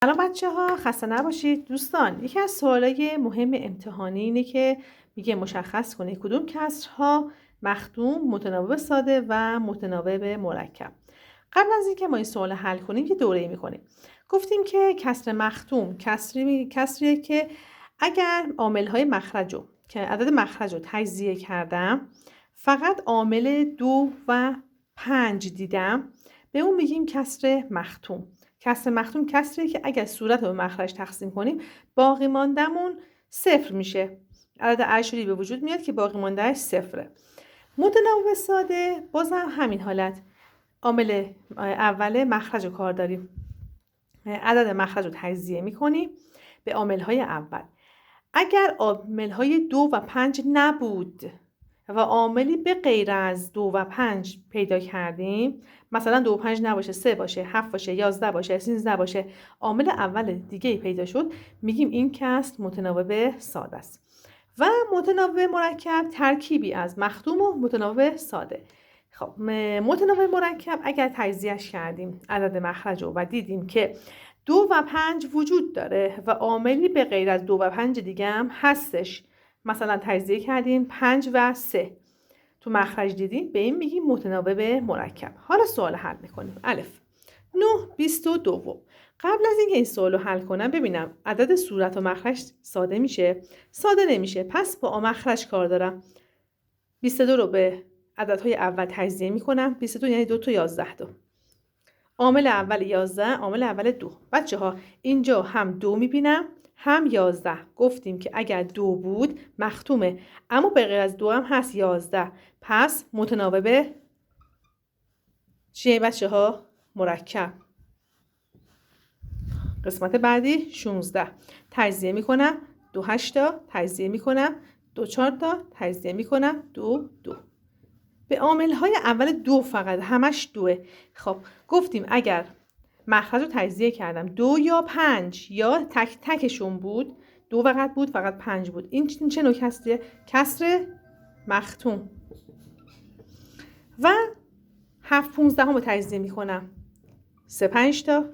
سلام بچه ها، خسته نباشید. دوستان، یکی از سوالای مهم امتحانی اینه که میگه مشخص کنید کدوم کسرها مختوم، متناوب ساده و متناوب مرکب. قبل از اینکه ما این سوال حل کنیم یه دوره‌ای میکنیم. گفتیم که کسر مختوم کسریه که اگر عامل‌های مخرجو که عدد مخرج رو تجزیه کردم فقط عامل 2 و 5 دیدم، به اون میگیم کسر مختوم. کسر مختوم کسریه که اگر صورت رو به مخرج تقسیم کنیم باقی ماندمون 0 میشه. عدد اعشاری به وجود میاد که باقی ماندهش 0. متناوب ساده بازم همین حالت. عامل اول مخرج رو کار داریم. عدد مخرج رو تجزیه میکنیم به عامل‌های اول. اگر عامل‌های 2 و 5 نبود و عاملی به غیر از 2 و 5 پیدا کردیم، مثلا 2 و 5 نباشه، 3 باشه، 7 باشه، 11 باشه، 13 باشه، عامل اول دیگه پیدا شد، میگیم این کسر متناوب ساده است. و متناوب مرکب ترکیبی از مختوم و متناوب ساده. خب متناوب مرکب اگر تجزیهش کردیم عدد مخرج رو و دیدیم که 2 و 5 وجود داره و عاملی به غیر از 2 و 5 دیگه هم هستش، مثلا تجزیه کردیم 5 و 3 تو مخرج دیدیم، به این میگیم متناوب مرکب. حالا سوال حل میکنیم. الف 9 22. قبل از اینکه این سوال رو حل کنم ببینم عدد صورت و مخرج ساده میشه؟ ساده نمیشه، پس با مخرج کار دارم. 22 رو به عددهای اول تجزیه میکنم. 22 یعنی 2 تا 11 تا. عامل اول 11، عامل اول 2. بچه ها اینجا هم 2 میبینم هم 11. گفتیم که اگر 2 بود مختومه، اما به غیر از 2 هم هست 11. پس متناوب چیه بچه ها؟ مرکب. قسمت بعدی 16. تجزیه میکنم 2 8 تا، تجزیه میکنم 2 4 تا، تجزیه میکنم 2 2. به عامل‌های اول 2 فقط، همش 2. خب گفتیم اگر مخرج رو تجزیه کردم 2 یا 5 یا تک تکشون بود، 2 فقط بود، فقط 5 بود، این چه نوع کسریه؟ کسر مختوم. و 7 15 رو تجزیه میکنم 3 5 تا،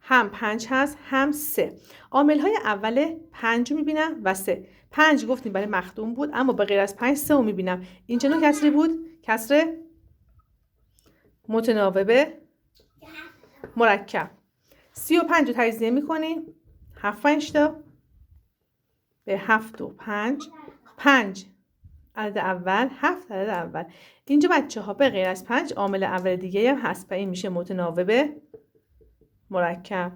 هم 5 هست هم 3. عامل‌های اول 5 رو میبینم و 3. 5 گفتیم برای مختوم بود، اما به غیر از 5 3 رو میبینم. این چه نوع کسری بود؟ کسر متناوب مرکب. 35 رو تجزیه میکنیم 7 5 تا به 7 و 5. 5 عدد اول، 7 عدد اول. اینجا بچه ها به غیر از 5 عامل اول دیگه هم هست و این میشه متناوب مرکب.